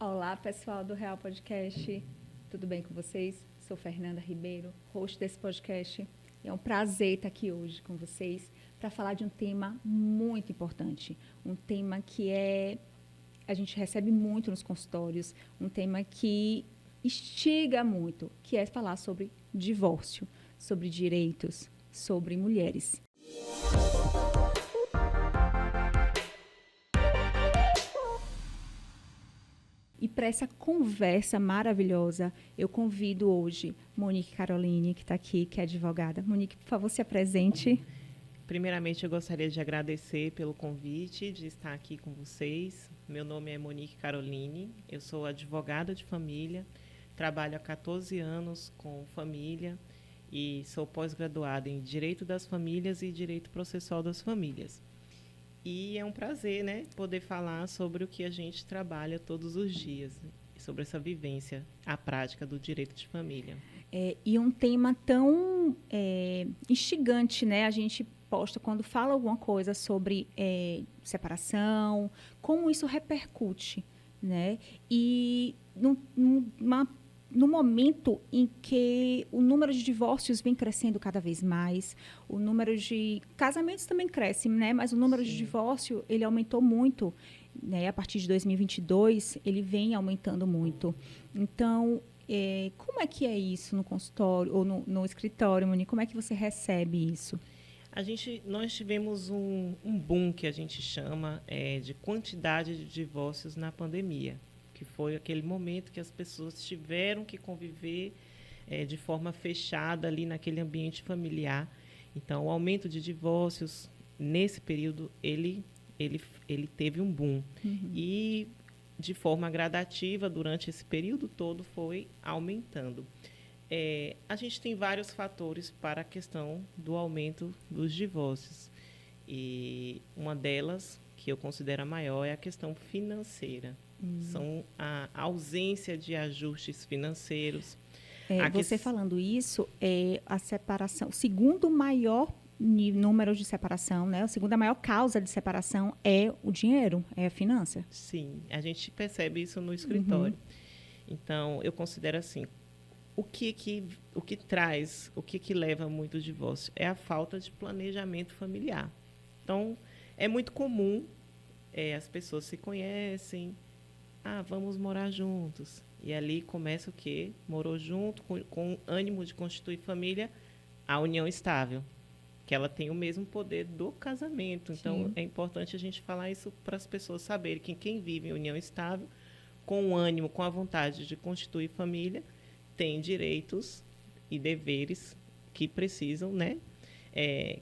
Olá, pessoal do Real Podcast. Tudo bem com vocês? Sou Fernanda Ribeiro, host desse podcast. É um prazer estar aqui hoje com vocês para falar de um tema muito importante. Um tema que a gente recebe muito nos consultórios, um tema que instiga muito, que é falar sobre divórcio, sobre direitos, sobre mulheres. E para essa conversa maravilhosa, eu convido hoje Monique Caroline, que está aqui, que é advogada. Monique, por favor, se apresente. Primeiramente, eu gostaria de agradecer pelo convite de estar aqui com vocês. Meu nome é Monique Caroline, eu sou advogada de família, trabalho há 14 anos com família e sou pós-graduada em Direito das Famílias e Direito Processual das Famílias. E é um prazer, né, poder falar sobre o que a gente trabalha todos os dias, sobre essa vivência, a prática do direito de família. E um tema tão instigante, né? A gente posta quando fala alguma coisa sobre separação, como isso repercute, né? E no momento em que o número de divórcios vem crescendo cada vez mais, o número de casamentos também cresce, né? Mas o número de divórcio, ele aumentou muito, né? A partir de 2022, ele vem aumentando muito. Então, como é que é isso no consultório ou no escritório, Monique? Como é que você recebe isso? Nós tivemos um boom que a gente chama de quantidade de divórcios na pandemia, que foi aquele momento que as pessoas tiveram que conviver de forma fechada ali naquele ambiente familiar. Então, o aumento de divórcios nesse período, ele teve um boom. Uhum. E, de forma gradativa, durante esse período todo, foi aumentando. A gente tem vários fatores para a questão do aumento dos divórcios. E uma delas, que eu considero a maior, é a questão financeira. São a ausência de ajustes financeiros. Você falando isso, a separação, o segundo maior número de separação, né? A segunda maior causa de separação é o dinheiro, é a finança. Sim, a gente percebe isso no escritório. Então, eu considero assim, o que traz, o que leva muito ao divórcio é a falta de planejamento familiar. Então, é muito comum, as pessoas se conhecem, vamos morar juntos. E ali começa o quê? Morou junto, com ânimo de constituir família, a união estável, que ela tem o mesmo poder do casamento. Então, Sim. é importante a gente falar isso para as pessoas saberem que quem vive em união estável, com o ânimo, com a vontade de constituir família, tem direitos e deveres que precisam, né?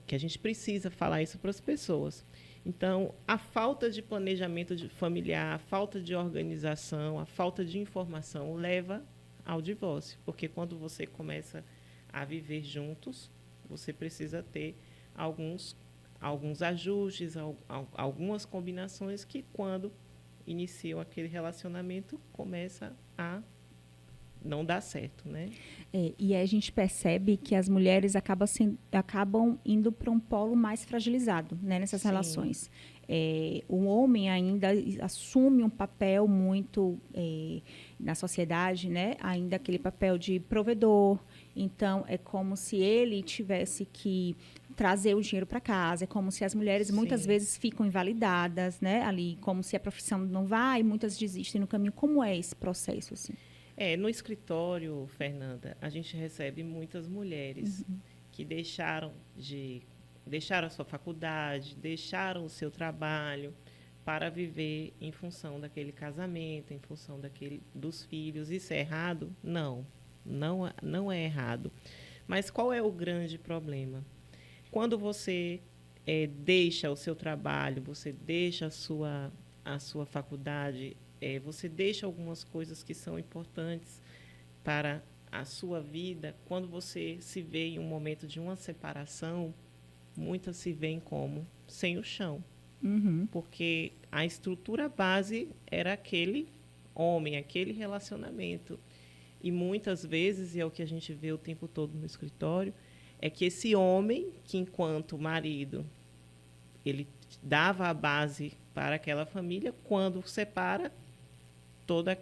Que a gente precisa falar isso para as pessoas. Então, a falta de planejamento familiar, a falta de organização, a falta de informação leva ao divórcio. Porque quando você começa a viver juntos, você precisa ter alguns ajustes, algumas combinações que, quando iniciam aquele relacionamento, começa a não dá certo, né? E aí a gente percebe que as mulheres acabam indo para um polo mais fragilizado, né, nessas relações. O homem ainda assume um papel muito na sociedade, né? Ainda aquele papel de provedor. Então, é como se ele tivesse que trazer o dinheiro para casa. É como se as mulheres muitas vezes ficam invalidadas, né? Ali, como se a profissão não vai, muitas desistem no caminho. Como é esse processo, assim? No escritório, Fernanda, a gente recebe muitas mulheres que deixaram a sua faculdade, deixaram o seu trabalho para viver em função daquele casamento, em função dos filhos. Isso é errado? Não é errado. Mas qual é o grande problema? Quando você deixa o seu trabalho, você deixa a sua faculdade, você deixa algumas coisas que são importantes para a sua vida. Quando você se vê em um momento de uma separação, muitas se veem como sem o chão. Porque a estrutura base era aquele homem, aquele relacionamento. E muitas vezes, e é o que a gente vê o tempo todo no escritório, é que esse homem, que enquanto marido, ele dava a base para aquela família, quando separa, toda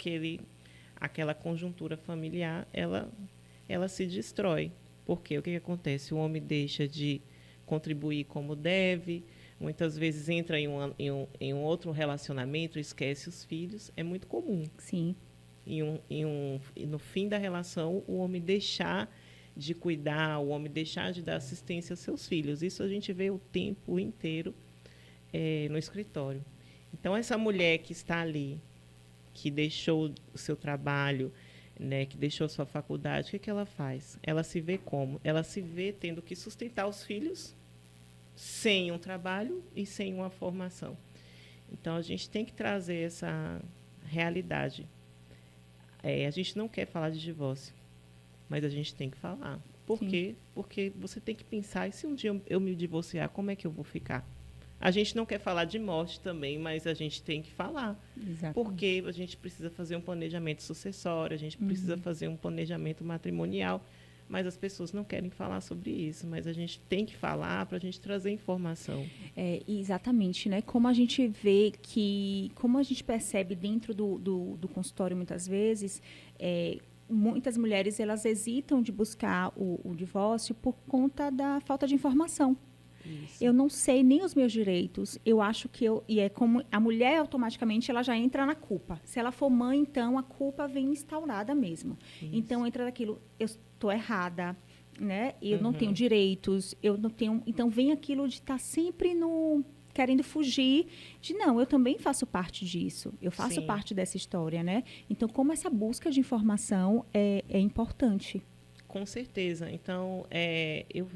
aquela conjuntura familiar, ela se destrói. Porque o que acontece? O homem deixa de contribuir como deve, muitas vezes entra em um outro relacionamento, esquece os filhos. É muito comum. Sim. E no fim da relação, o homem deixar de cuidar, o homem deixar de dar assistência aos seus filhos. Isso a gente vê o tempo inteiro no escritório. Então, essa mulher que está ali, que deixou o seu trabalho, né, que deixou a sua faculdade, o que ela faz? Ela se vê como? Ela se vê tendo que sustentar os filhos sem um trabalho e sem uma formação. Então, a gente tem que trazer essa realidade. A gente não quer falar de divórcio, mas a gente tem que falar. Por quê? Porque você tem que pensar, e se um dia eu me divorciar, como é que eu vou ficar? A gente não quer falar de morte também, mas a gente tem que falar. Exatamente. Porque a gente precisa fazer um planejamento sucessório, a gente precisa fazer um planejamento matrimonial, mas as pessoas não querem falar sobre isso. Mas a gente tem que falar para a gente trazer informação. Exatamente, né? Como a gente vê como a gente percebe dentro do consultório muitas vezes, muitas mulheres elas hesitam de buscar o divórcio por conta da falta de informação. Isso. Eu não sei nem os meus direitos. Eu acho que e é como a mulher automaticamente ela já entra na culpa. Se ela for mãe, então a culpa vem instaurada mesmo. Isso. Então entra daquilo, eu estou errada, né? Eu não tenho direitos, eu não tenho. Então vem aquilo de estar sempre querendo fugir de não, eu também faço parte disso. Eu faço parte dessa história, né? Então como essa busca de informação é importante. Com certeza. Então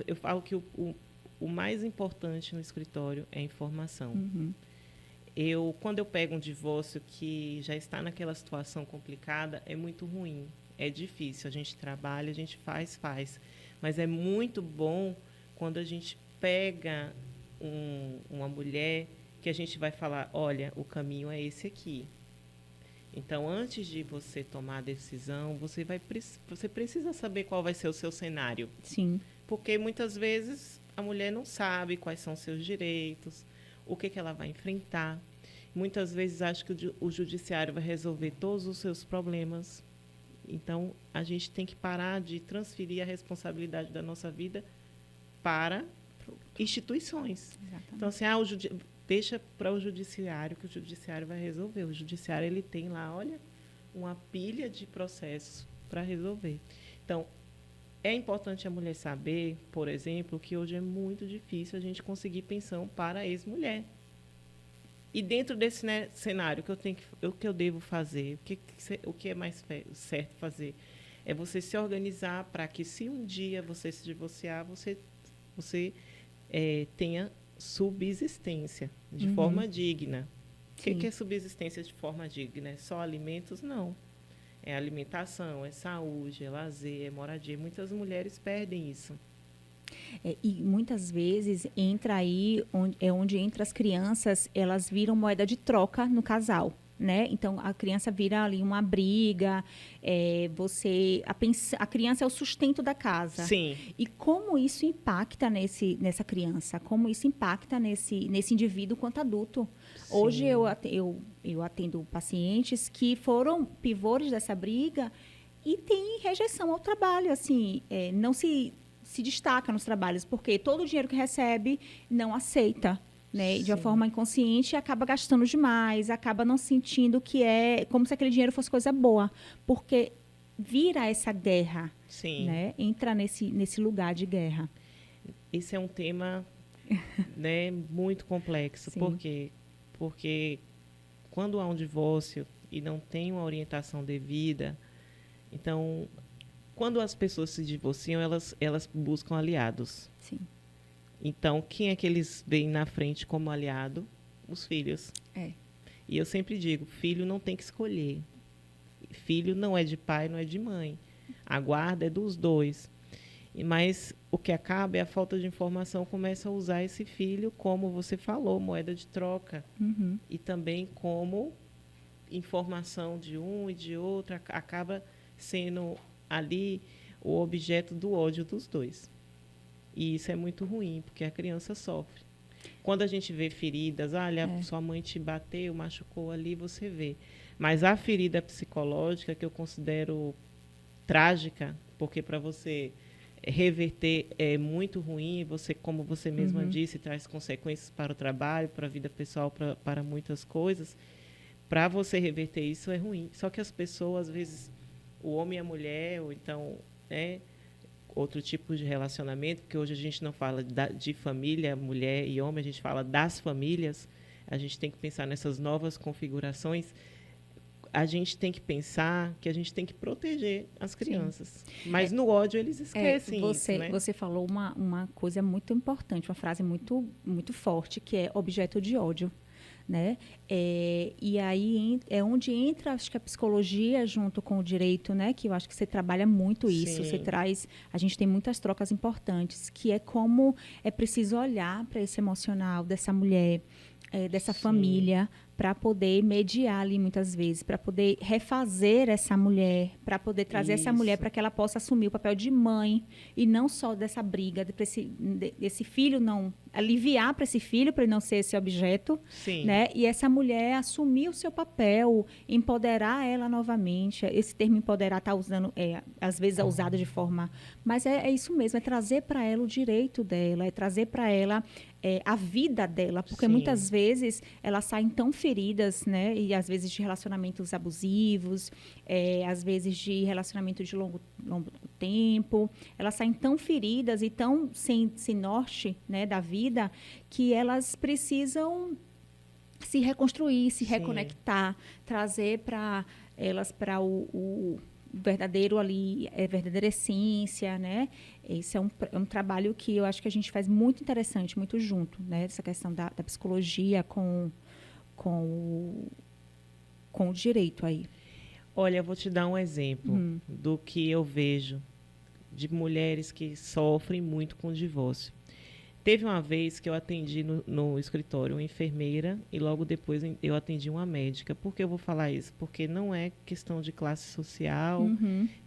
eu falo que o mais importante no escritório é a informação. Quando eu pego um divórcio que já está naquela situação complicada, é muito ruim, é difícil. A gente trabalha, a gente faz. Mas é muito bom quando a gente pega uma mulher que a gente vai falar, olha, o caminho é esse aqui. Então, antes de você tomar a decisão, você precisa saber qual vai ser o seu cenário. Sim. Porque muitas vezes a mulher não sabe quais são seus direitos, o que ela vai enfrentar. Muitas vezes acha que o judiciário vai resolver todos os seus problemas. Então, a gente tem que parar de transferir a responsabilidade da nossa vida para instituições. Exatamente. Então, assim, deixa para o judiciário, que o judiciário vai resolver. O judiciário ele tem lá, olha, uma pilha de processos para resolver. Então, é importante a mulher saber, por exemplo, que hoje é muito difícil a gente conseguir pensão para a ex-mulher. E dentro desse cenário, o que eu devo fazer, o que é mais certo fazer, é você se organizar para que, se um dia você se divorciar, você tenha subsistência de forma digna. O que é subsistência de forma digna? É só alimentos? Não. É alimentação, é saúde, é lazer, é moradia. Muitas mulheres perdem isso. E muitas vezes entra aí, onde entra as crianças, elas viram moeda de troca no casal, né? Então, a criança vira ali uma briga, a criança é o sustento da casa. Sim. E como isso impacta nessa criança? Como isso impacta nesse indivíduo quanto adulto? Sim. Hoje eu atendo pacientes que foram pivôs dessa briga e têm rejeição ao trabalho, assim, não se destaca nos trabalhos, porque todo o dinheiro que recebe não aceita, né? De uma forma inconsciente, acaba gastando demais, acaba não sentindo que é como se aquele dinheiro fosse coisa boa, porque vira essa guerra, né? Entra nesse lugar de guerra. Esse é um tema, né, muito complexo. Por quê? Porque quando há um divórcio e não tem uma orientação devida, então, quando as pessoas se divorciam, elas buscam aliados. Sim. Então, quem é que eles veem na frente como aliado? Os filhos. E eu sempre digo, filho não tem que escolher. Filho não é de pai, não é de mãe. A guarda é dos dois. Mas o que acaba é a falta de informação, começa a usar esse filho, como você falou, moeda de troca. E também como informação de um e de outro, acaba sendo ali o objeto do ódio dos dois. E isso é muito ruim, porque a criança sofre. Quando a gente vê feridas, olha, sua mãe te bateu, machucou ali, você vê. Mas a ferida psicológica, que eu considero trágica, porque para você reverter é muito ruim, você, como você mesma disse, traz consequências para o trabalho, para a vida pessoal, para muitas coisas. Para você reverter isso é ruim. Só que as pessoas, às vezes, o homem e a mulher, ou então, né, outro tipo de relacionamento, porque hoje a gente não fala de família, mulher e homem, a gente fala das famílias, a gente tem que pensar nessas novas configurações. A gente tem que pensar que a gente tem que proteger as crianças. Sim. Mas no ódio eles esquecem isso, né? Você falou uma coisa muito importante, uma frase muito, muito forte, que é objeto de ódio. Né? E aí é onde entra, acho que a psicologia junto com o direito, né? Que eu acho que você trabalha muito isso. Sim. Você traz, a gente tem muitas trocas importantes, que é como é preciso olhar para esse emocional dessa mulher, dessa Sim. família, para poder mediar ali muitas vezes, para poder refazer essa mulher, para poder trazer essa mulher para que ela possa assumir o papel de mãe e não só dessa briga, desse filho não aliviar para esse filho, para ele não ser esse objeto, Sim. né? E essa mulher assumir o seu papel, empoderar ela novamente. Esse termo empoderar está usando, às vezes é usado de forma, mas é isso mesmo, é trazer para ela o direito dela, é trazer para ela a vida dela, porque Sim. muitas vezes elas saem tão feridas, né? E às vezes de relacionamentos abusivos, às vezes de relacionamento de longo tempo, elas saem tão feridas e tão sem norte, né, da vida, que elas precisam se reconstruir, se Sim. reconectar, trazer para elas para o verdadeiro ali, verdadeira essência, né? Esse é um trabalho que eu acho que a gente faz muito interessante, muito junto, né? Essa questão da psicologia com o direito aí. Olha, eu vou te dar um exemplo do que eu vejo de mulheres que sofrem muito com o divórcio. Teve uma vez que eu atendi no escritório uma enfermeira e logo depois eu atendi uma médica. Por que eu vou falar isso? Porque não é questão de classe social,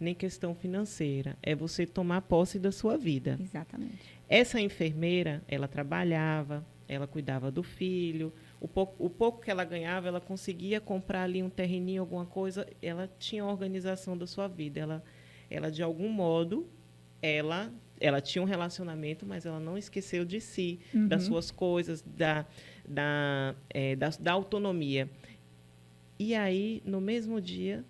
nem questão financeira. É você tomar posse da sua vida. Exatamente. Essa enfermeira, ela trabalhava, ela cuidava do filho. O pouco que ela ganhava, ela conseguia comprar ali um terreninho, alguma coisa. Ela tinha a organização da sua vida. Ela de algum modo, ela tinha um relacionamento, mas ela não esqueceu de si, das suas coisas, da autonomia. E aí, no mesmo dia,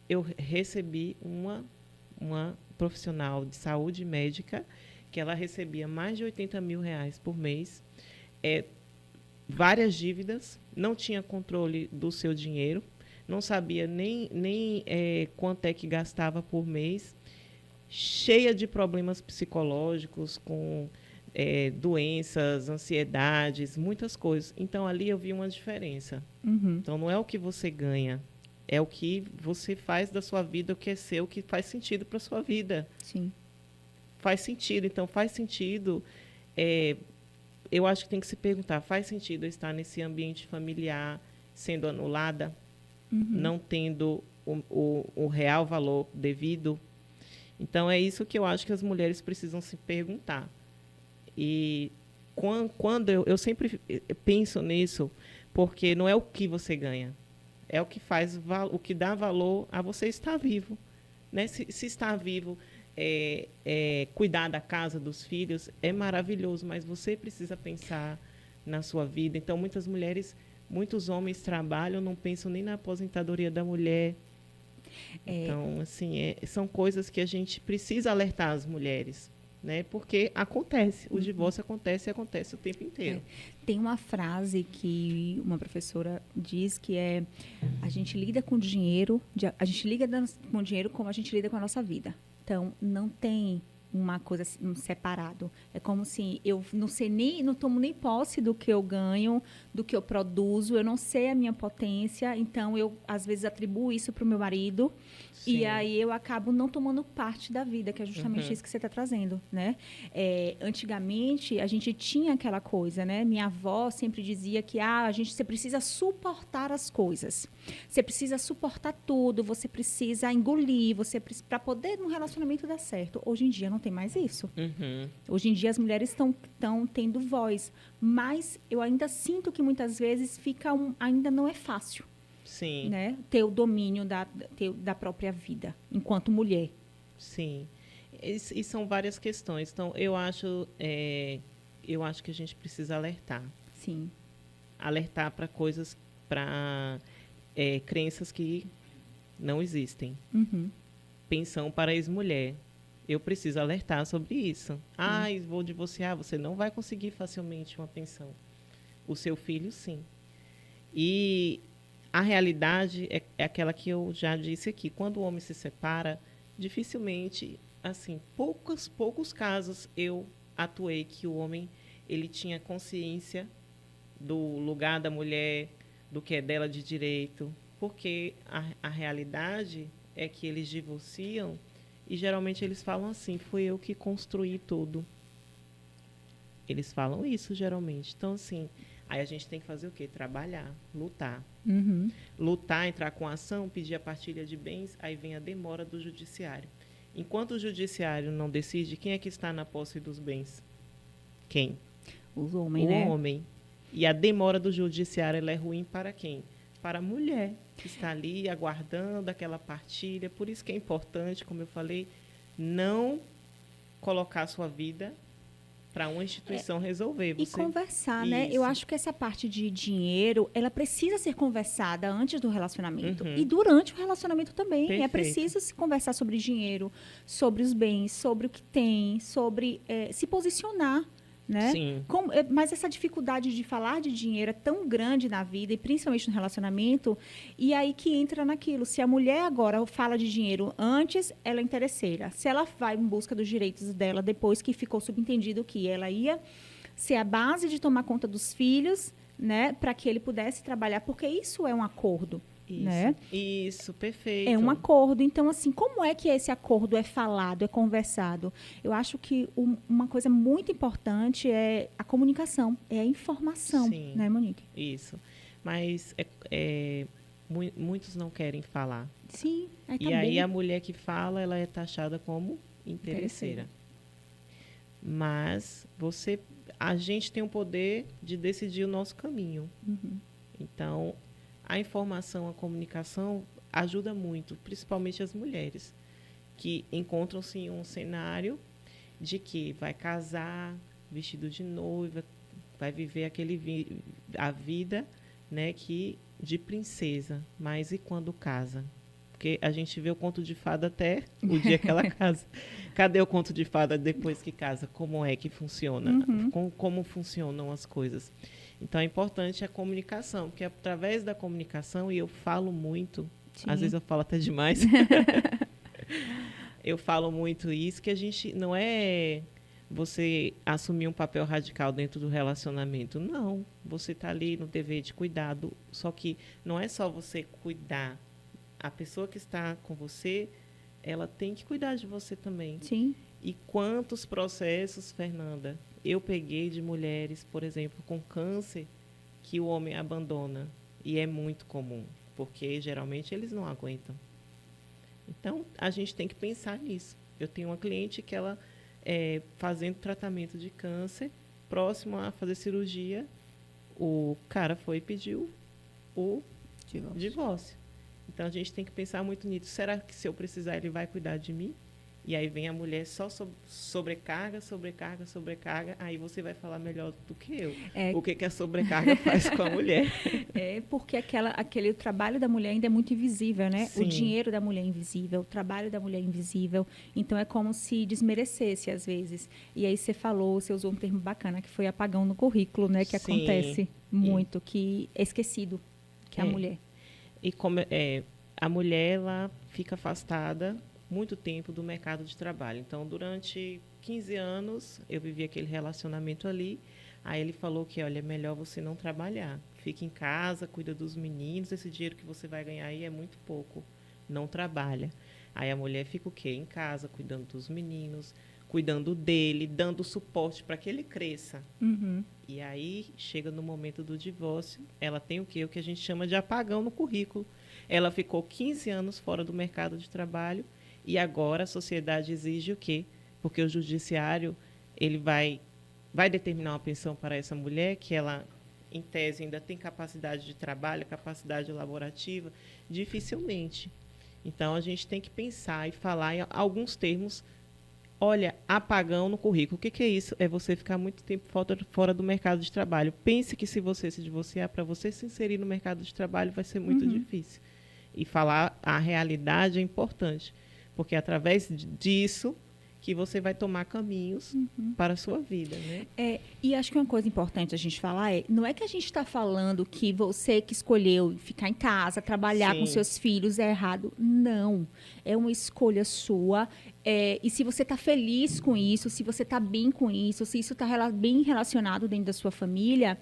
eu recebi uma profissional de saúde médica que ela recebia mais de R$80 mil por mês, várias dívidas, não tinha controle do seu dinheiro, não sabia nem quanto é que gastava por mês, cheia de problemas psicológicos, com doenças, ansiedades, muitas coisas. Então, ali eu vi uma diferença. Então, não é o que você ganha, é o que você faz da sua vida, o que é seu, o que faz sentido para a sua vida. Sim. Faz sentido. Então, faz sentido. Eu acho que tem que se perguntar, faz sentido eu estar nesse ambiente familiar sendo anulada, não tendo o real valor devido? Então, é isso que eu acho que as mulheres precisam se perguntar. E quando eu sempre penso nisso, porque não é o que você ganha, é o que o que dá valor a você estar vivo. Né? Se estar vivo, cuidar da casa, dos filhos, é maravilhoso, mas você precisa pensar na sua vida. Então, muitos homens trabalham, não pensam nem na aposentadoria da mulher. Então, assim, são coisas que a gente precisa alertar as mulheres, né? Porque acontece, o divórcio acontece o tempo inteiro. Tem uma frase que uma professora diz que a gente lida com dinheiro, a gente lida com dinheiro como a gente lida com a nossa vida. Então, não tem uma coisa separado. É como se eu não tomo nem posse do que eu ganho, do que eu produzo, eu não sei a minha potência, então eu às vezes atribuo isso para o meu marido. Sim. E aí eu acabo não tomando parte da vida, que é justamente isso que você está trazendo, né? Antigamente, a gente tinha aquela coisa, né? Minha avó sempre dizia que você precisa suportar as coisas. Você precisa suportar tudo, você precisa engolir, para poder um relacionamento dar certo. Hoje em dia não tem mais isso. Hoje em dia as mulheres estão tendo voz, mas eu ainda sinto que muitas vezes ainda não é fácil. Sim, né? Ter o domínio da própria vida, enquanto mulher. sim. E são várias questões. Então, eu acho que a gente precisa alertar. Sim. Alertar para coisas, para crenças que não existem. Uhum. Pensão para ex-mulher. Eu preciso alertar sobre isso. Ah, vou divorciar, você não vai conseguir facilmente uma pensão. O seu filho, sim. E a realidade é aquela que eu já disse aqui. Quando o homem se separa, dificilmente, assim, poucos casos eu atuei que o homem ele tinha consciência do lugar da mulher, do que é dela de direito, porque a realidade é que eles divorciam e geralmente eles falam assim: fui eu que construí tudo. Eles falam isso geralmente. Então, assim, aí a gente tem que fazer o quê? Trabalhar, lutar. Uhum. Lutar, entrar com ação, pedir a partilha de bens, aí vem a demora do judiciário. Enquanto o judiciário não decide, quem é que está na posse dos bens? Quem? Os homens, O né? homem. E a demora do judiciário ela é ruim para quem? Para a mulher, que está ali aguardando aquela partilha. Por isso que é importante, como eu falei, não colocar a sua vida para uma instituição resolver. E Você... conversar, né? Eu Isso. acho que essa parte de dinheiro, ela precisa ser conversada antes do relacionamento. Uhum. E durante o relacionamento também. É Perfeito. preciso se conversar sobre dinheiro, sobre os bens, sobre o que tem, sobre se posicionar, né? Sim. Mas essa dificuldade de falar de dinheiro é tão grande na vida, e principalmente no relacionamento, e aí que entra naquilo. Se a mulher agora fala de dinheiro antes, ela é interesseira. Se ela vai em busca dos direitos dela depois que ficou subentendido que ela ia ser a base de tomar conta dos filhos, né, para que ele pudesse trabalhar, porque isso é um acordo, né? Isso, perfeito. É um acordo. Então, assim, como é que esse acordo é falado, é conversado? Eu acho que uma coisa muito importante é a comunicação, é a informação, Sim, né, Monique? isso. Mas muitos não querem falar. Sim, aí tá E aí bem. a mulher que fala, ela é taxada como interesseira. Mas a gente tem o poder de decidir o nosso caminho. Uhum. Então, a informação, a comunicação ajuda muito, principalmente as mulheres, que encontram-se em um cenário de que vai casar, vestido de noiva, vai viver a vida, né, de princesa. Mas e quando casa? Porque a gente vê o conto de fada até o dia que ela casa. Cadê o conto de fada depois que casa? Como é que funciona? Uhum. Como funcionam as coisas? Então, é importante a comunicação, porque através da comunicação, e eu falo muito, Sim. às vezes eu falo até demais, eu falo muito isso, que a gente não é você assumir um papel radical dentro do relacionamento. Não, você está ali no dever de cuidado, só que não é só você cuidar. A pessoa que está com você, ela tem que cuidar de você também. Sim. E quantos processos, Fernanda, eu peguei de mulheres, por exemplo, com câncer, que o homem abandona. E é muito comum, porque geralmente eles não aguentam. Então, a gente tem que pensar nisso. Eu tenho uma cliente que ela, fazendo tratamento de câncer, próximo a fazer cirurgia, o cara foi e pediu o divórcio. Então, a gente tem que pensar muito nisso. Será que se eu precisar, ele vai cuidar de mim? E aí vem a mulher só sobrecarga. Aí você vai falar melhor do que eu. O que a sobrecarga faz com a mulher. É porque aquele trabalho da mulher ainda é muito invisível, né? Sim. O dinheiro da mulher é invisível, o trabalho da mulher é invisível. Então, é como se desmerecesse, às vezes. E aí você usou um termo bacana, que foi apagão no currículo, né? Que Sim. acontece muito, que é esquecido, que é a mulher. E como a mulher, ela fica afastada muito tempo do mercado de trabalho. Então, durante 15 anos, eu vivi aquele relacionamento ali. Aí ele falou que, olha, é melhor você não trabalhar. Fica em casa, cuida dos meninos. Esse dinheiro que você vai ganhar aí é muito pouco. Não trabalha. Aí a mulher fica o quê? Em casa, cuidando dos meninos, cuidando dele, dando suporte para que ele cresça. Uhum. E aí, chega no momento do divórcio, ela tem o quê? O que a gente chama de apagão no currículo. Ela ficou 15 anos fora do mercado de trabalho e agora a sociedade exige o quê? Porque o judiciário ele vai determinar uma pensão para essa mulher que ela em tese, ainda tem capacidade de trabalho, capacidade laborativa, dificilmente. Então, a gente tem que pensar e falar em alguns termos. Olha, apagão no currículo. O que é isso? É você ficar muito tempo fora do mercado de trabalho. Pense que se você se divorciar, para você se inserir no mercado de trabalho, vai ser muito difícil. E falar a realidade é importante, porque é através disso que você vai tomar caminhos para a sua vida, né? E acho que uma coisa importante a gente falar não é que a gente está falando que você que escolheu ficar em casa, trabalhar com seus filhos é errado. Não. É uma escolha sua. E se você está feliz com isso, se você está bem com isso, se isso está bem relacionado dentro da sua família,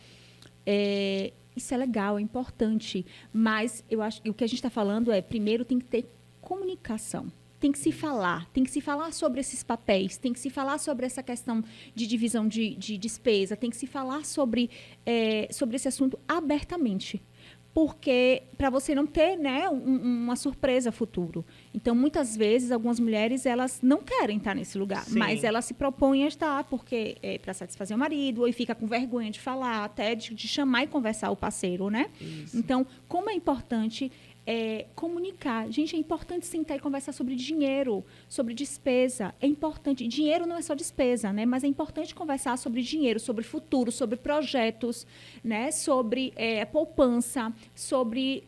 isso é legal, é importante. Mas eu acho que o que a gente está falando primeiro tem que ter comunicação. Tem que se falar sobre esses papéis, tem que se falar sobre essa questão de divisão de despesa, tem que se falar sobre esse assunto abertamente. Porque para você não ter, né, uma surpresa futuro. Então, muitas vezes, algumas mulheres elas não querem estar nesse lugar, mas elas se propõem a estar porque para satisfazer o marido, ou fica com vergonha de falar, até de chamar e conversar o parceiro, né? Isso. Então, como é importante comunicar. Gente, é importante sentar e conversar sobre dinheiro, sobre despesa. É importante. Dinheiro não é só despesa, né? Mas é importante conversar sobre dinheiro, sobre futuro, sobre projetos, né? Sobre poupança, sobre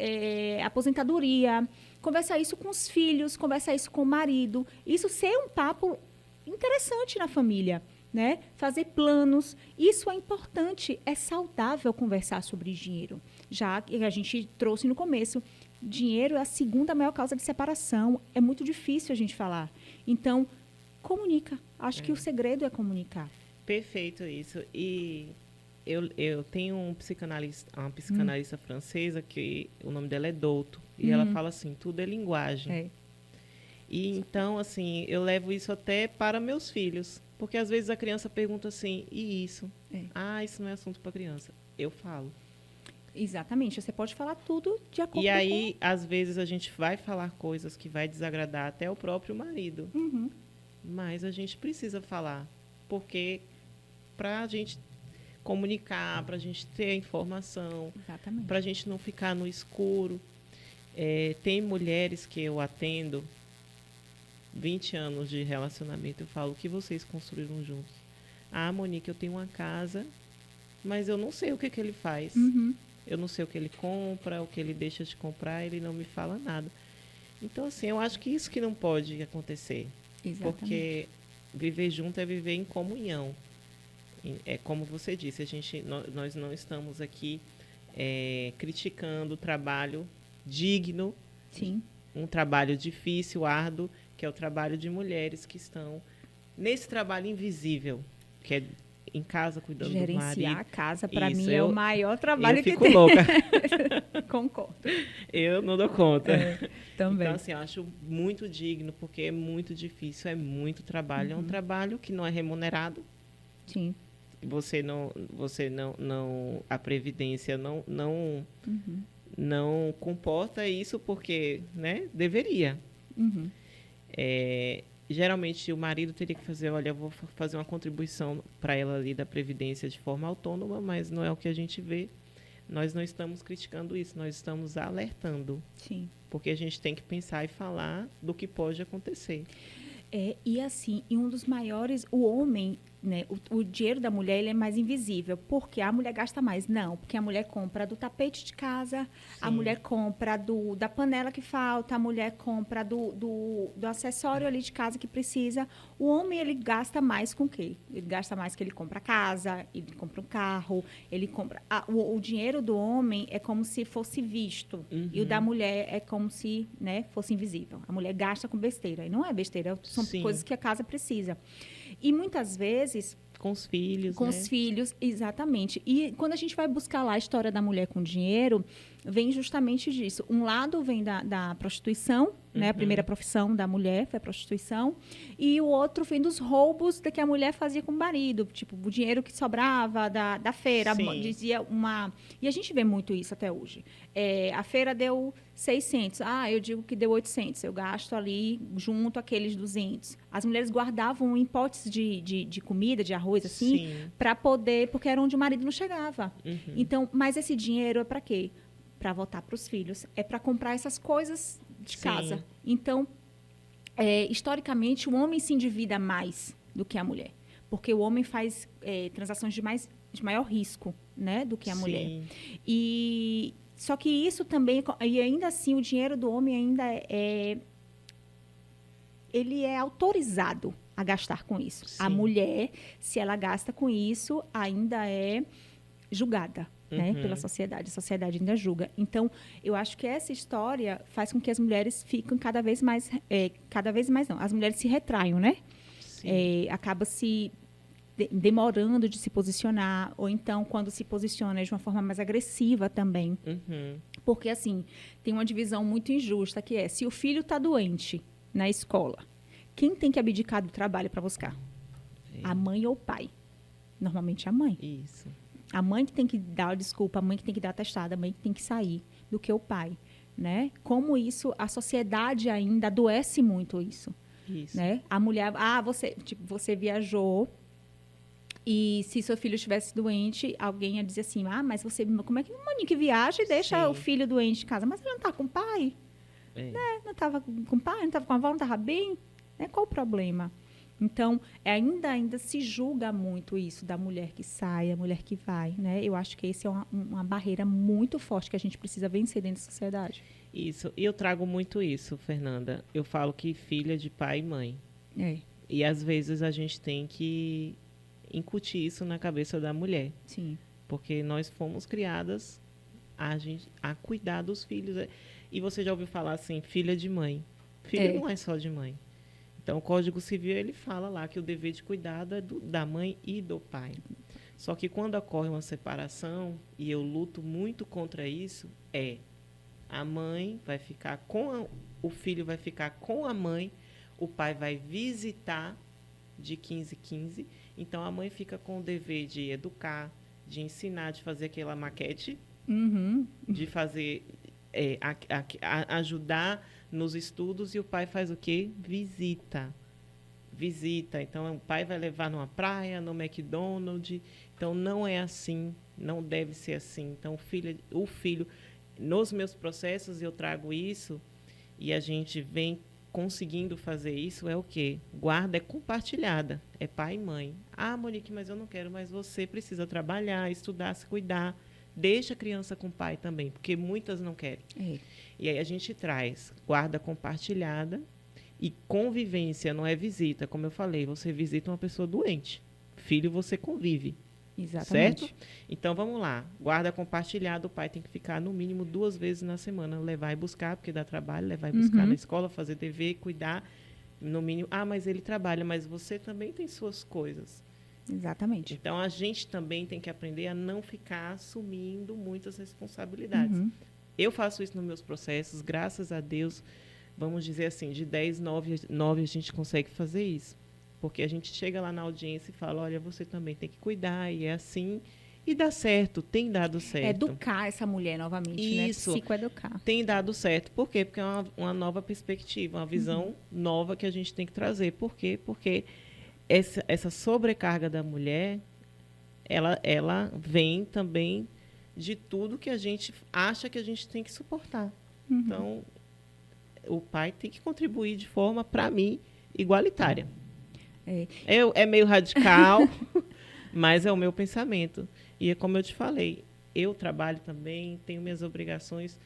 aposentadoria. Conversar isso com os filhos, conversar isso com o marido. Isso ser um papo interessante na família, né? Fazer planos. Isso é importante. É saudável conversar sobre dinheiro. Já que a gente trouxe no começo, dinheiro é a segunda maior causa de separação. É muito difícil a gente falar. Então, comunica. Acho que o segredo é comunicar. Perfeito isso. E eu tenho uma psicanalista francesa, que o nome dela é Douto. E ela fala assim, tudo é linguagem. E então, assim, eu levo isso até para meus filhos. Porque às vezes a criança pergunta assim, e isso? Isso não é assunto para criança. Eu falo. Exatamente, você pode falar tudo de acordo com... E aí, às vezes, a gente vai falar coisas que vai desagradar até o próprio marido. Mas a gente precisa falar, porque para a gente comunicar, para a gente ter a informação, para a gente não ficar no escuro. Tem mulheres que eu atendo, 20 anos de relacionamento, eu falo, o que vocês construíram juntos? Monique, eu tenho uma casa, mas eu não sei o que ele faz. Eu não sei o que ele compra, o que ele deixa de comprar, ele não me fala nada. Então, assim, eu acho que isso que não pode acontecer. Exatamente. Porque viver junto é viver em comunhão. É como você disse, nós não estamos aqui criticando o trabalho digno, um trabalho difícil, árduo, que é o trabalho de mulheres que estão nesse trabalho invisível, que é em casa, cuidando do marido. Gerenciar a casa, para mim, é o maior trabalho que tem. Eu fico louca. Concordo. Eu não dou conta. Também. Então, assim, eu acho muito digno, porque é muito difícil, é muito trabalho. É um trabalho que não é remunerado. Sim. Você não a Previdência não comporta isso porque, né, deveria. Geralmente, o marido teria que fazer, olha, eu vou fazer uma contribuição para ela ali da Previdência de forma autônoma, mas não é o que a gente vê. Nós não estamos criticando isso, nós estamos alertando. Sim. Porque a gente tem que pensar e falar do que pode acontecer. E assim, um dos maiores, o homem, né, o dinheiro da mulher ele é mais invisível. Porque a mulher gasta mais? Não, porque a mulher compra do tapete de casa, a mulher compra da panela que falta, a mulher compra do acessório ali de casa que precisa. O homem, ele gasta mais com o quê? Ele gasta mais que ele compra casa, ele compra um carro, ele compra... O dinheiro do homem é como se fosse visto. E o da mulher é como se, né, fosse invisível. A mulher gasta com besteira. E não é besteira, são coisas que a casa precisa. E muitas vezes... Com os filhos, Com os filhos, exatamente. E quando a gente vai buscar lá a história da mulher com dinheiro, vem justamente disso. Um lado vem da prostituição, né? A primeira profissão da mulher foi a prostituição. E o outro vem dos roubos que a mulher fazia com o marido. Tipo, o dinheiro que sobrava da feira. Dizia uma... E a gente vê muito isso até hoje. A feira deu 600. Eu digo que deu 800. Eu gasto ali junto aqueles 200. As mulheres guardavam em potes de comida, de arroz, assim, para poder, porque era onde o marido não chegava. Então, mas esse dinheiro é para quê? Para voltar para os filhos. É para comprar essas coisas de casa. Então, historicamente, o homem se endivida mais do que a mulher. Porque o homem faz transações de maior risco, né, do que a mulher. Só que isso também, e ainda assim, o dinheiro do homem ainda ele é autorizado a gastar com isso. A mulher, se ela gasta com isso, ainda é julgada, né, pela sociedade. A sociedade ainda julga. Então, eu acho que essa história faz com que as mulheres fiquem cada vez mais não, as mulheres se retraiam, né? Acaba se demorando de se posicionar, ou então, quando se posiciona, é de uma forma mais agressiva também. Porque, assim, tem uma divisão muito injusta, que é, se o filho está doente na escola, quem tem que abdicar do trabalho para buscar? A mãe ou o pai? Normalmente a mãe. Isso. A mãe que tem que dar a desculpa, a mãe que tem que dar atestado, a mãe que tem que sair, do que o pai, né? Como isso, a sociedade ainda adoece muito isso. Né? A mulher, você viajou, e se seu filho estivesse doente, alguém ia dizer assim, mas como é que uma mãe que viaja e deixa o filho doente em casa? Mas ele não está com o pai? Né? Não estava com o pai, não estava com a avó, não estava bem? Né? Qual o problema? Então, ainda se julga muito isso da mulher que sai, a mulher que vai. Né? Eu acho que essa é uma barreira muito forte que a gente precisa vencer dentro da sociedade. Isso. E eu trago muito isso, Fernanda. Eu falo que filha de pai e mãe. E, às vezes, a gente tem que incutir isso na cabeça da mulher. Sim. Porque nós fomos criadas a cuidar dos filhos. E você já ouviu falar assim, filha de mãe. Filho não é só de mãe. Então, o Código Civil, ele fala lá que o dever de cuidado é da mãe e do pai. Só que quando ocorre uma separação, e eu luto muito contra isso, a mãe vai ficar o filho vai ficar com a mãe, o pai vai visitar de 15 em 15. Então, a mãe fica com o dever de educar, de ensinar, de fazer aquela maquete, de fazer, ajudar nos estudos, e o pai faz o quê? Visita. Então, o pai vai levar numa praia, no McDonald's. Então, não é assim, não deve ser assim. Então, o filho, nos meus processos, eu trago isso, e a gente vem conseguindo fazer isso, é o quê? Guarda é compartilhada, é pai e mãe. Monique, mas eu não quero, mas você precisa trabalhar, estudar, se cuidar. Deixa a criança com o pai também, porque muitas não querem. E aí a gente traz guarda compartilhada e convivência, não é visita. Como eu falei, você visita uma pessoa doente. Filho, você convive. Exatamente. Certo? Então, vamos lá. Guarda compartilhada, o pai tem que ficar no mínimo 2 vezes na semana. Levar e buscar, porque dá trabalho. Levar e buscar na escola, fazer dever, cuidar. No mínimo. Mas ele trabalha, mas você também tem suas coisas. Exatamente. Então, a gente também tem que aprender a não ficar assumindo muitas responsabilidades. Eu faço isso nos meus processos, graças a Deus, vamos dizer assim, de 10, 9 a gente consegue fazer isso. Porque a gente chega lá na audiência e fala, olha, você também tem que cuidar, e é assim, e dá certo, tem dado certo. Educar essa mulher novamente, isso, né? Psicoeducar. Tem dado certo. Por quê? Porque é uma nova perspectiva, uma visão nova que a gente tem que trazer. Por quê? Porque essa sobrecarga da mulher, ela vem também de tudo que a gente acha que a gente tem que suportar. Então, o pai tem que contribuir de forma, para mim, igualitária. É meio radical, mas é o meu pensamento. E é como eu te falei, eu trabalho também, tenho minhas obrigações.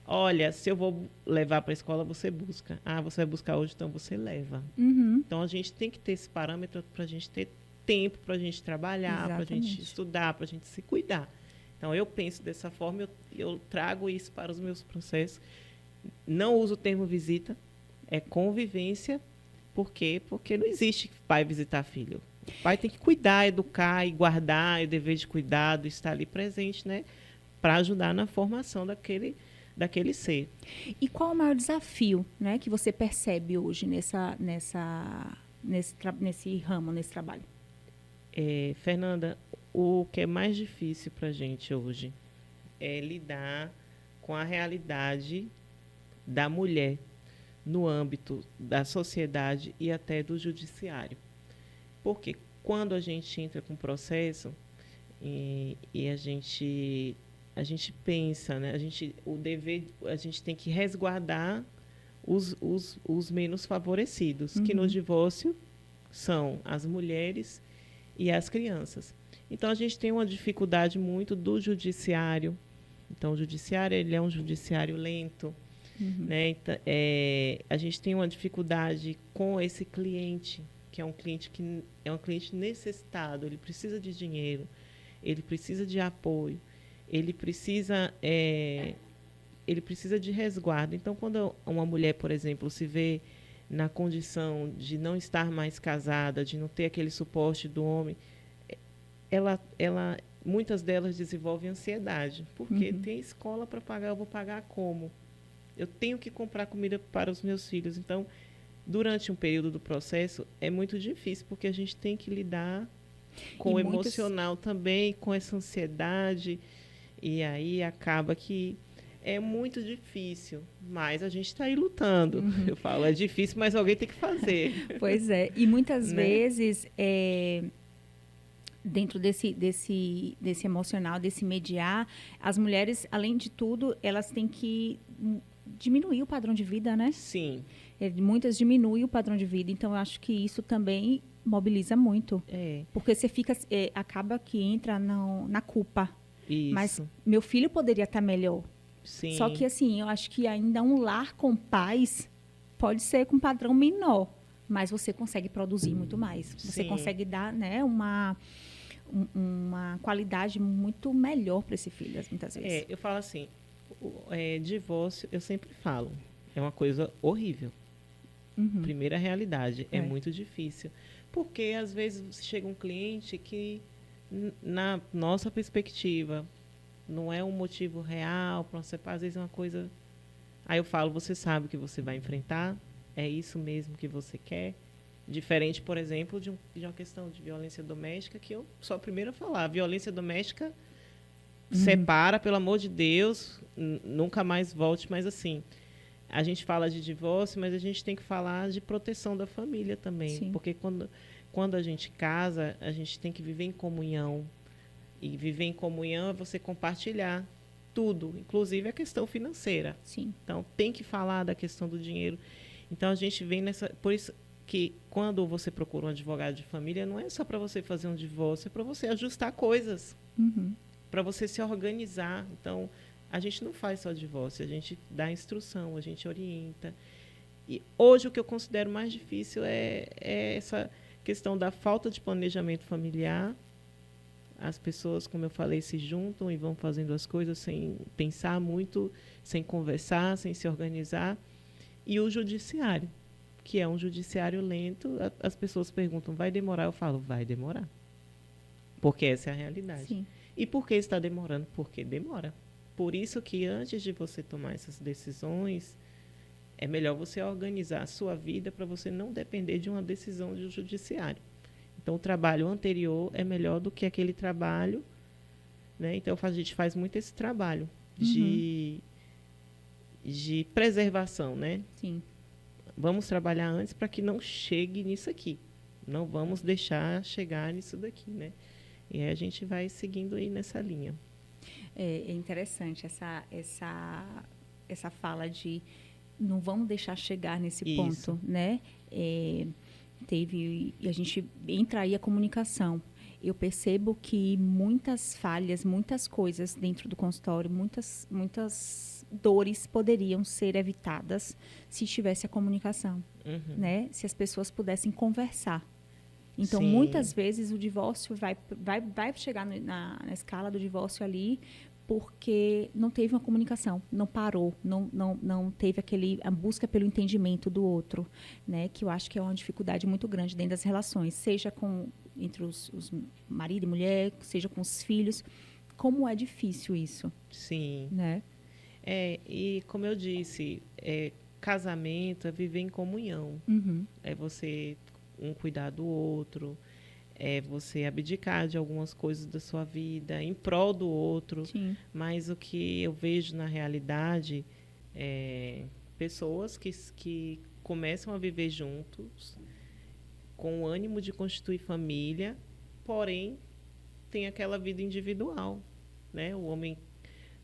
Olha, se eu vou levar para a escola, você busca. Você vai buscar hoje, então você leva. Então, a gente tem que ter esse parâmetro para a gente ter tempo para a gente trabalhar, para a gente estudar, para a gente se cuidar. Então, eu penso dessa forma, eu trago isso para os meus processos. Não uso o termo visita, é convivência. Por quê? Porque não existe pai visitar filho. O pai tem que cuidar, educar e guardar, o dever de cuidado, estar ali presente, né? Para ajudar na formação daquele ser. E qual o maior desafio, né, que você percebe hoje nesse ramo, nesse trabalho? Fernanda, o que é mais difícil para a gente hoje é lidar com a realidade da mulher no âmbito da sociedade e até do judiciário. Porque quando a gente entra com processo e a gente pensa, né? A gente tem que resguardar os menos favorecidos, que no divórcio são as mulheres e as crianças. Então, a gente tem uma dificuldade muito do judiciário. Então, o judiciário ele é um judiciário lento. Né? Então, a gente tem uma dificuldade com esse cliente, que é um cliente necessitado. Ele precisa de dinheiro, ele precisa de apoio, ele precisa de resguardo. Então, quando uma mulher, por exemplo, se vê na condição de não estar mais casada, de não ter aquele suporte do homem, muitas delas desenvolvem ansiedade, porque tem escola para pagar, eu vou pagar como? Eu tenho que comprar comida para os meus filhos. Então, durante um período do processo, é muito difícil, porque a gente tem que lidar com o emocional também, com essa ansiedade, e aí acaba que é muito difícil, mas a gente está aí lutando. Eu falo, é difícil, mas alguém tem que fazer. Pois é, e muitas vezes, dentro desse emocional, desse mediar, as mulheres, além de tudo, elas têm que diminuir o padrão de vida, né? Sim. Muitas diminuem o padrão de vida, então eu acho que isso também mobiliza muito. Porque você acaba que entra na culpa. Isso. Mas meu filho poderia estar melhor. Sim. Só que, assim, eu acho que ainda um lar com pais pode ser com padrão menor, mas você consegue produzir muito mais. Você consegue dar, né, uma qualidade muito melhor para esse filho, muitas vezes. Eu falo assim, divórcio, eu sempre falo, é uma coisa horrível. Primeira realidade, é muito difícil. Porque, às vezes, chega um cliente que, na nossa perspectiva, não é um motivo real para você, às vezes é uma coisa... Aí eu falo, você sabe o que você vai enfrentar? É isso mesmo que você quer? Diferente, por exemplo, de uma questão de violência doméstica, que eu sou a primeira a falar. Violência doméstica separa, pelo amor de Deus, nunca mais volte. Mas, assim, a gente fala de divórcio, mas a gente tem que falar de proteção da família também. Sim. Porque quando a gente casa, a gente tem que viver em comunhão. E viver em comunhão é você compartilhar tudo, inclusive a questão financeira. Sim. Então, tem que falar da questão do dinheiro. Então, a gente vem nessa... Por isso que, quando você procura um advogado de família, não é só para você fazer um divórcio, é para você ajustar coisas, para você se organizar. Então, a gente não faz só divórcio, a gente dá instrução, a gente orienta. E hoje, o que eu considero mais difícil é essa questão da falta de planejamento familiar. As pessoas, como eu falei, se juntam e vão fazendo as coisas sem pensar muito, sem conversar, sem se organizar. E o judiciário, que é um judiciário lento, as pessoas perguntam, vai demorar? Eu falo, vai demorar. Porque essa é a realidade. Sim. E por que está demorando? Porque demora. Por isso que, antes de você tomar essas decisões, é melhor você organizar a sua vida para você não depender de uma decisão do judiciário. Então, o trabalho anterior é melhor do que aquele trabalho, né? Então, a gente faz muito esse trabalho de preservação, né? Sim. Vamos trabalhar antes para que não chegue nisso aqui. Não vamos deixar chegar nisso daqui, né? E aí a gente vai seguindo aí nessa linha. É interessante essa fala de não vamos deixar chegar nesse ponto, né? E a gente entra aí a comunicação. Eu percebo que muitas falhas, muitas coisas dentro do consultório, muitas dores poderiam ser evitadas se tivesse a comunicação, né? Se as pessoas pudessem conversar. Então, muitas vezes o divórcio vai chegar na escala do divórcio ali porque não teve uma comunicação, não parou, não teve a busca pelo entendimento do outro, né? Que eu acho que é uma dificuldade muito grande dentro das relações, seja entre os marido e mulher, seja com os filhos. Como é difícil isso. Sim. Né? E como eu disse, casamento é viver em comunhão. É você cuidar do outro, é você abdicar de algumas coisas da sua vida em prol do outro. Sim. Mas o que eu vejo na realidade pessoas que começam a viver juntos com o ânimo de constituir família, porém tem aquela vida individual, né? O homem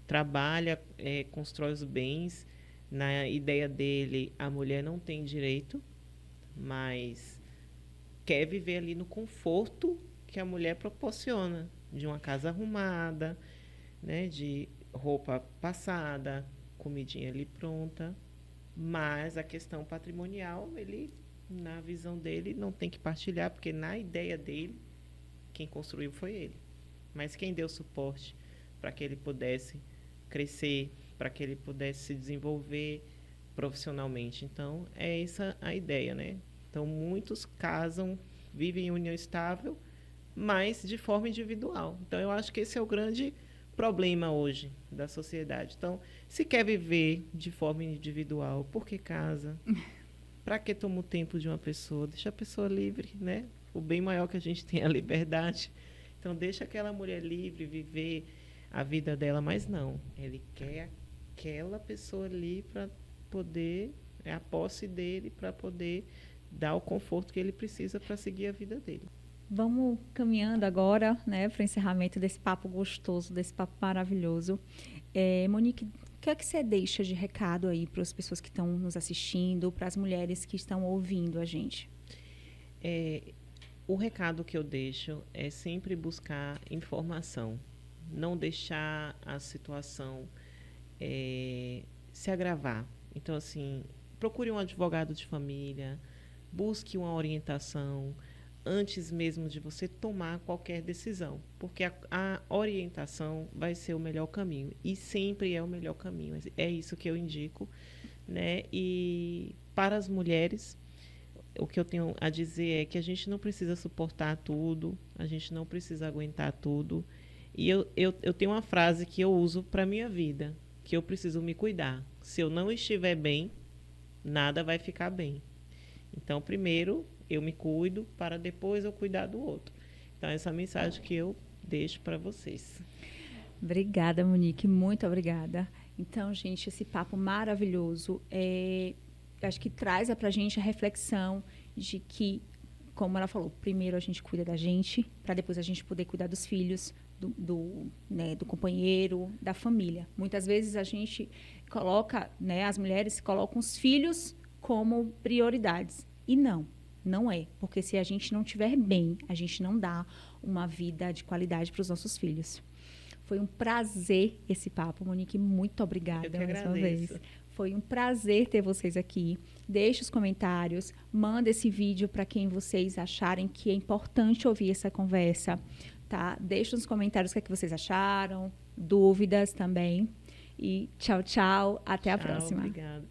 trabalha, constrói os bens, na ideia dele a mulher não tem direito, mas quer viver ali no conforto que a mulher proporciona, de uma casa arrumada, né, de roupa passada, comidinha ali pronta, mas a questão patrimonial, ele, na visão dele, não tem que partilhar, porque na ideia dele, quem construiu foi ele. Mas quem deu suporte para que ele pudesse crescer, para que ele pudesse se desenvolver profissionalmente. Então, é essa a ideia, né? Então, muitos casam, vivem em união estável, mas de forma individual. Então, eu acho que esse é o grande problema hoje da sociedade. Então, se quer viver de forma individual, por que casa? Para que toma o tempo de uma pessoa? Deixa a pessoa livre, né? O bem maior que a gente tem é a liberdade. Então, deixa aquela mulher livre viver a vida dela, mas não. Ele quer aquela pessoa ali para poder, é a posse dele para poder dar o conforto que ele precisa para seguir a vida dele. Vamos caminhando agora, né, para o encerramento desse papo gostoso, desse papo maravilhoso. Monique, o que é que você deixa de recado aí para as pessoas que estão nos assistindo, para as mulheres que estão ouvindo a gente? O recado que eu deixo é sempre buscar informação, não deixar a situação se agravar. Então, assim, procure um advogado de família, busque uma orientação antes mesmo de você tomar qualquer decisão, porque a orientação vai ser o melhor caminho, e sempre é o melhor caminho. É isso que eu indico, né? E para as mulheres, o que eu tenho a dizer é que a gente não precisa suportar tudo, a gente não precisa aguentar tudo. E eu tenho uma frase que eu uso para a minha vida, que eu preciso me cuidar. Se eu não estiver bem, nada vai ficar bem. Então, primeiro, eu me cuido para depois eu cuidar do outro. Então, essa é a mensagem que eu deixo para vocês. Obrigada, Monique. Muito obrigada. Então, gente, esse papo maravilhoso acho que traz para a gente a reflexão de que, como ela falou, primeiro a gente cuida da gente, para depois a gente poder cuidar dos filhos, do companheiro, da família. Muitas vezes a gente coloca, né, as mulheres colocam os filhos como prioridades. E não é. Porque se a gente não estiver bem, a gente não dá uma vida de qualidade para os nossos filhos. Foi um prazer esse papo, Monique. Muito obrigada mais uma vez. Foi um prazer ter vocês aqui. Deixe os comentários, manda esse vídeo para quem vocês acharem que é importante ouvir essa conversa, tá? Deixe nos comentários o que é que vocês acharam, dúvidas também. E tchau, tchau. Até a próxima. Obrigada.